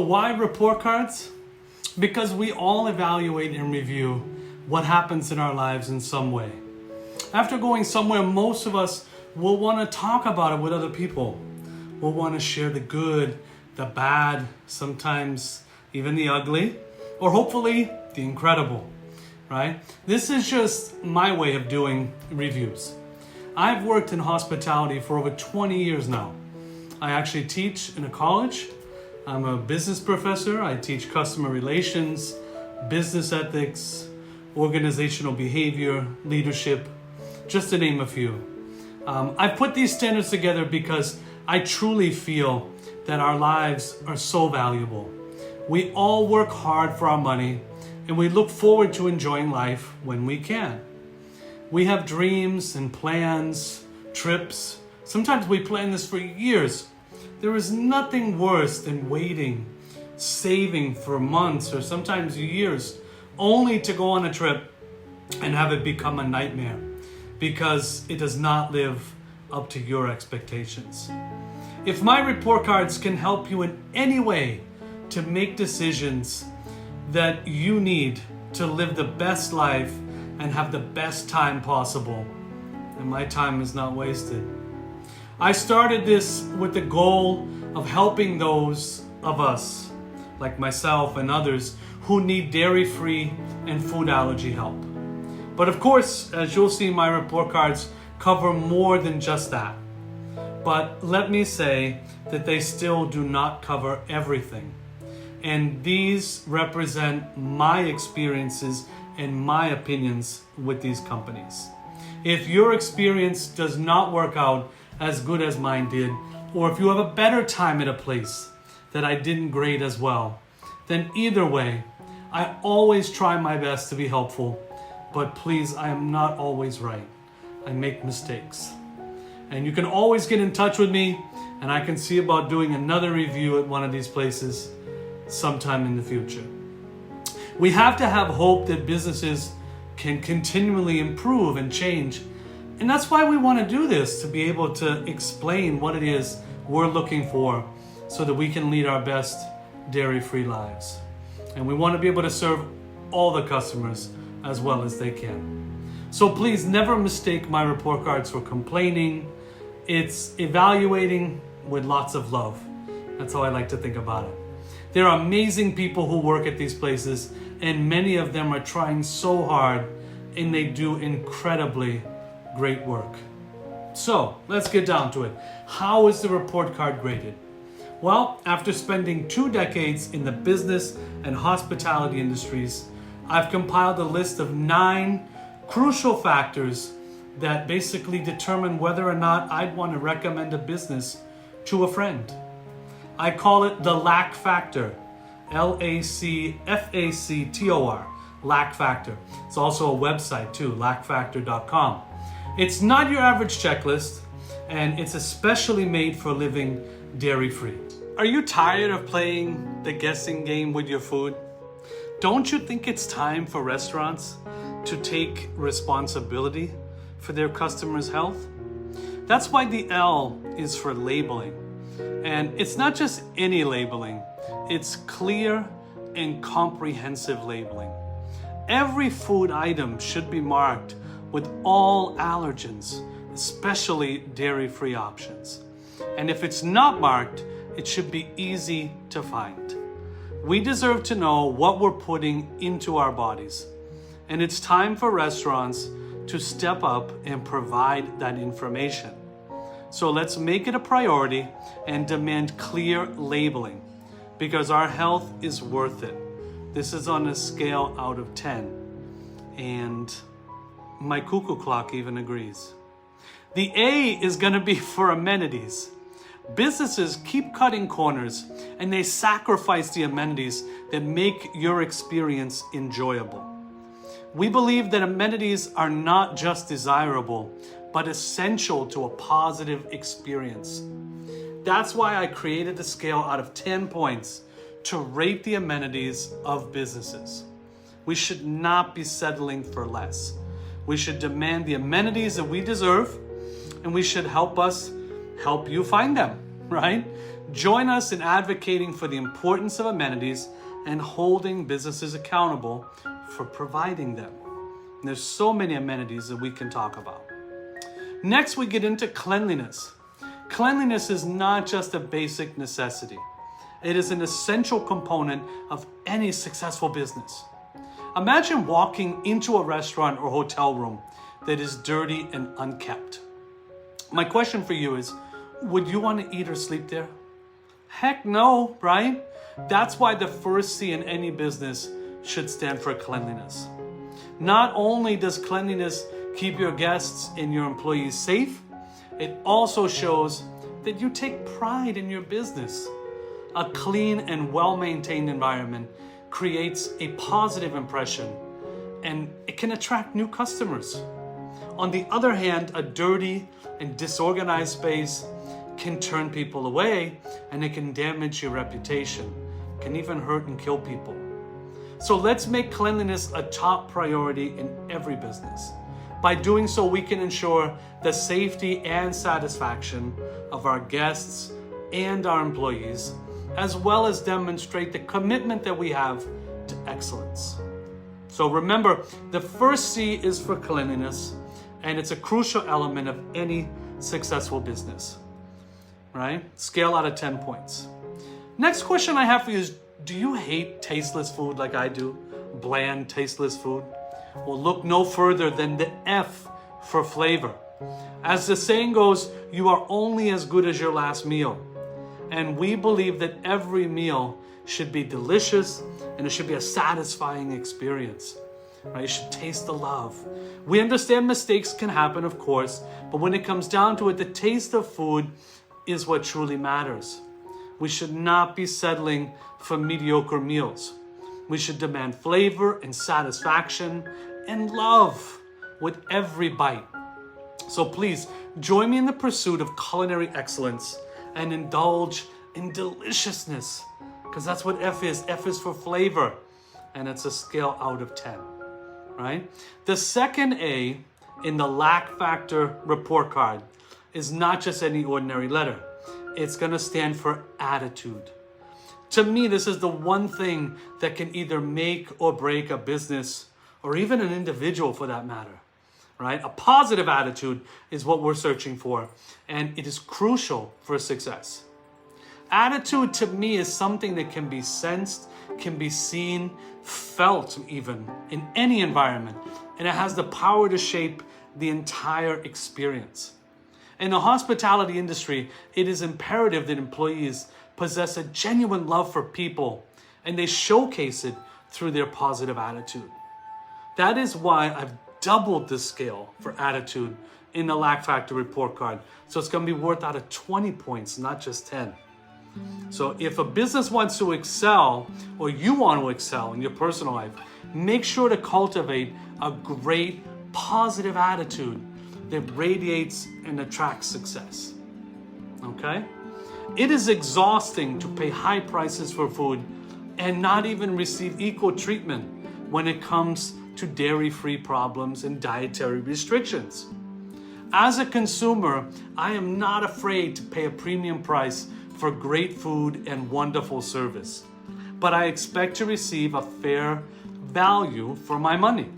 why report cards? Because we all evaluate and review what happens in our lives in some way. After going somewhere, most of us will want to talk about it with other people. We'll want to share the good, the bad, sometimes even the ugly, or hopefully the incredible, right? This is just my way of doing reviews. I've worked in hospitality for over 20 years now. I actually teach in a college. I'm a business professor. I teach customer relations, business ethics, organizational behavior, leadership, just to name a few. I put these standards together because I truly feel that our lives are so valuable. We all work hard for our money, and we look forward to enjoying life when we can. We have dreams and plans, trips. Sometimes we plan this for years. There is nothing worse than waiting, saving for months or sometimes years, only to go on a trip and have it become a nightmare because it does not live up to your expectations. If my report cards can help you in any way to make decisions that you need to live the best life and have the best time possible, then my time is not wasted. I started this with the goal of helping those of us, like myself and others, who need dairy-free and food allergy help. But of course, as you'll see, my report cards cover more than just that. But let me say that they still do not cover everything. And these represent my experiences and my opinions with these companies. If your experience does not work out as good as mine did, or if you have a better time at a place that I didn't grade as well, then either way, I always try my best to be helpful, but please, I am not always right. I make mistakes. And you can always get in touch with me, and I can see about doing another review at one of these places sometime in the future. We have to have hope that businesses can continually improve and change. And that's why we want to do this, to be able to explain what it is we're looking for so that we can lead our best dairy-free lives. And we want to be able to serve all the customers as well as they can. So please never mistake my report cards for complaining. It's evaluating with lots of love. That's how I like to think about it. There are amazing people who work at these places, and many of them are trying so hard, and they do incredibly great work. So let's get down to it. How is the report card graded? Well, after spending 2 decades in the business and hospitality industries, I've compiled a list of 9 crucial factors that basically determine whether or not I'd want to recommend a business to a friend. I call it the Lac Factor, Lacfactor, Lac Factor. It's also a website too, lacfactor.com. It's not your average checklist, and it's especially made for living dairy-free. Are you tired of playing the guessing game with your food? Don't you think it's time for restaurants to take responsibility for their customers' health? That's why the L is for labeling. And it's not just any labeling, it's clear and comprehensive labeling. Every food item should be marked with all allergens, especially dairy-free options. And if it's not marked, it should be easy to find. We deserve to know what we're putting into our bodies. And it's time for restaurants to step up and provide that information. So let's make it a priority and demand clear labeling, because our health is worth it. This is on a scale out of 10. And my cuckoo clock even agrees. The A is gonna be for amenities. Businesses keep cutting corners, and they sacrifice the amenities that make your experience enjoyable. We believe that amenities are not just desirable, but essential to a positive experience. That's why I created the scale out of 10 points to rate the amenities of businesses. We should not be settling for less. We should demand the amenities that we deserve, and we should help you find them. right? Join us in advocating for the importance of amenities and holding businesses accountable for providing them. And there's so many amenities that we can talk about. Next, we get into cleanliness. Cleanliness is not just a basic necessity. It is an essential component of any successful business. Imagine walking into a restaurant or hotel room that is dirty and unkept. My question for you is, would you want to eat or sleep there? Heck no, right? That's why the first C in any business should stand for cleanliness. Not only does cleanliness keep your guests and your employees safe, it also shows that you take pride in your business. A clean and well-maintained environment creates a positive impression, and it can attract new customers. On the other hand, a dirty and disorganized space can turn people away, and it can damage your reputation, can even hurt and kill people. So let's make cleanliness a top priority in every business. By doing so, we can ensure the safety and satisfaction of our guests and our employees, as well as demonstrate the commitment that we have to excellence. So remember, the first C is for cleanliness, and it's a crucial element of any successful business, right? Scale out of 10 points. Next question I have for you is, do you hate tasteless food like I do? Bland, tasteless food? Well, look no further than the F for flavor. As the saying goes, you are only as good as your last meal. And we believe that every meal should be delicious and it should be a satisfying experience. Right? You should taste the love. We understand mistakes can happen, of course, but when it comes down to it, the taste of food is what truly matters. We should not be settling for mediocre meals. We should demand flavor and satisfaction and love with every bite. So please join me in the pursuit of culinary excellence and indulge in deliciousness, because that's what F is. F is for flavor, and it's a scale out of 10, right? The second A in the Lac Factor report card is not just any ordinary letter. It's going to stand for attitude. To me, this is the one thing that can either make or break a business, or even an individual for that matter, right? A positive attitude is what we're searching for, and it is crucial for success. Attitude to me is something that can be sensed, can be seen, felt even in any environment, and it has the power to shape the entire experience. In the hospitality industry, it is imperative that employees possess a genuine love for people, and they showcase it through their positive attitude. That is why I've doubled the scale for attitude in the Lac Factor report card. So it's going to be worth out of 20 points, not just 10. So if a business wants to excel, or you want to excel in your personal life, make sure to cultivate a great positive attitude that radiates and attracts success. Okay? It is exhausting to pay high prices for food and not even receive equal treatment when it comes to dairy-free problems and dietary restrictions. As a consumer, I am not afraid to pay a premium price for great food and wonderful service, but I expect to receive a fair value for my money.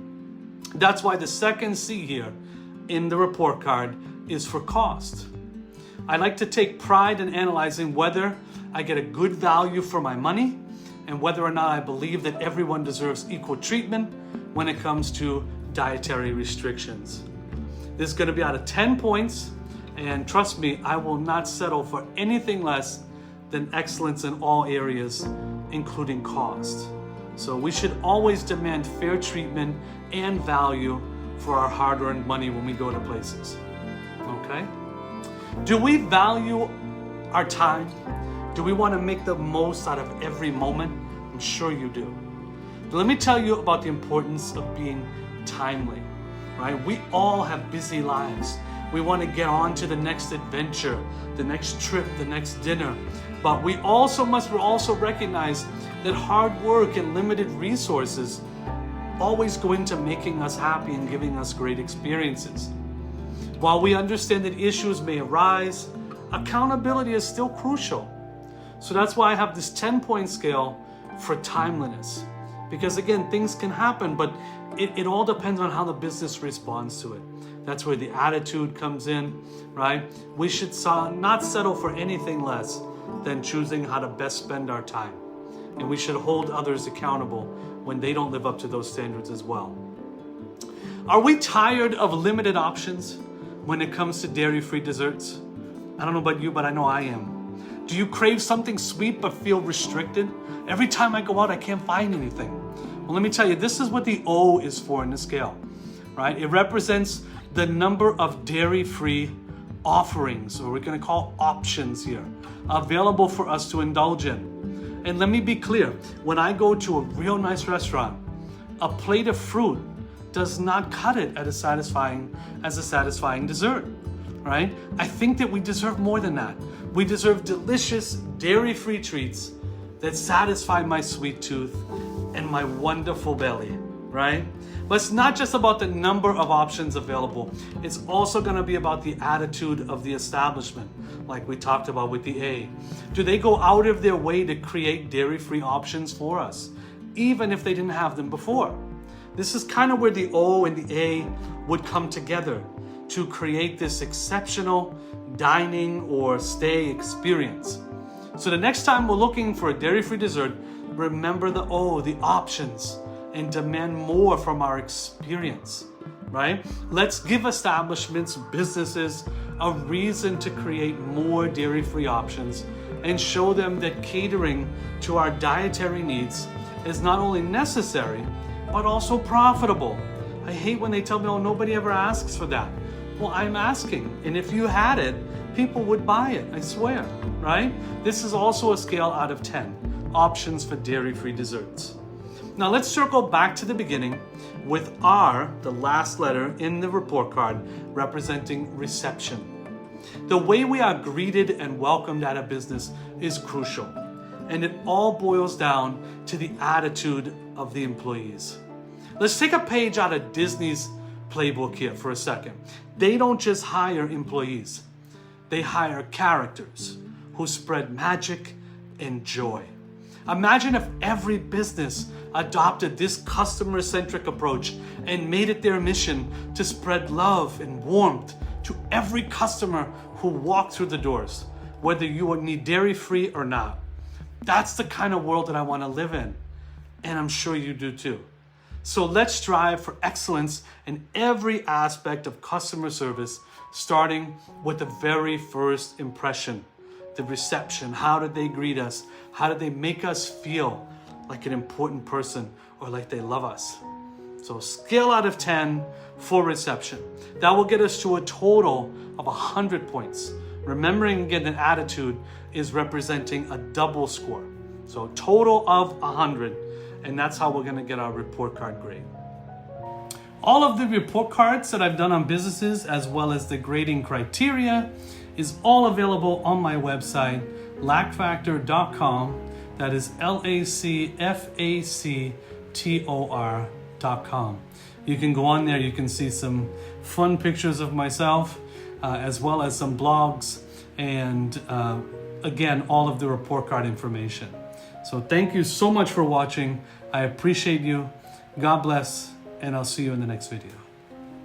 That's why the second C here in the report card is for cost. I like to take pride in analyzing whether I get a good value for my money and whether or not I believe that everyone deserves equal treatment when it comes to dietary restrictions. This is going to be out of 10 points, and trust me, I will not settle for anything less than excellence in all areas, including cost. So we should always demand fair treatment and value for our hard-earned money when we go to places. Okay? Do we value our time? Do we want to make the most out of every moment? I'm sure you do. But let me tell you about the importance of being timely, right? We all have busy lives. We want to get on to the next adventure, the next trip, the next dinner. But we also must recognize that hard work and limited resources always go into making us happy and giving us great experiences. While we understand that issues may arise, accountability is still crucial. So that's why I have this 10-point scale for timeliness. Because again, things can happen, but it all depends on how the business responds to it. That's where the attitude comes in, right? We should not settle for anything less than choosing how to best spend our time. And we should hold others accountable when they don't live up to those standards as well. Are we tired of limited options when it comes to dairy-free desserts? I don't know about you, but I know I am. Do you crave something sweet but feel restricted? Every time I go out, I can't find anything. Well, let me tell you, this is what the O is for in the scale, right? It represents the number of dairy-free offerings, or we're gonna call options here, available for us to indulge in. And let me be clear, when I go to a real nice restaurant, a plate of fruit does not cut it as a satisfying dessert, right? I think that we deserve more than that. We deserve delicious dairy-free treats that satisfy my sweet tooth and my wonderful belly, right? But it's not just about the number of options available. It's also gonna be about the attitude of the establishment, like we talked about with the A. Do they go out of their way to create dairy-free options for us, even if they didn't have them before? This is kind of where the O and the A would come together to create this exceptional dining or stay experience. So the next time we're looking for a dairy-free dessert, remember the O, the options, and demand more from our experience, right? Let's give establishments, businesses, a reason to create more dairy-free options and show them that catering to our dietary needs is not only necessary, but also profitable. I hate when they tell me, oh, nobody ever asks for that. Well, I'm asking, and if you had it, people would buy it, I swear, right? This is also a scale out of 10, options for dairy-free desserts. Now let's circle back to the beginning with R, the last letter in the report card, representing reception. The way we are greeted and welcomed at a business is crucial, and it all boils down to the attitude of the employees. Let's take a page out of Disney's playbook here for a second. They don't just hire employees. They hire characters who spread magic and joy. Imagine if every business adopted this customer-centric approach and made it their mission to spread love and warmth to every customer who walked through the doors, whether you need dairy-free or not. That's the kind of world that I want to live in, and I'm sure you do too. So let's strive for excellence in every aspect of customer service, starting with the very first impression, the reception. How did they greet us? How did they make us feel like an important person or like they love us? So scale out of 10 for reception. That will get us to a total of 100 points. Remembering again that attitude is representing a double score. So total of 100, and that's how we're gonna get our report card grade. All of the report cards that I've done on businesses, as well as the grading criteria, is all available on my website, lacfactor.com. That is lacfactor.com. You can go on there, you can see some fun pictures of myself, as well as some blogs, and again, all of the report card information. So thank you so much for watching. I appreciate you. God bless, and I'll see you in the next video.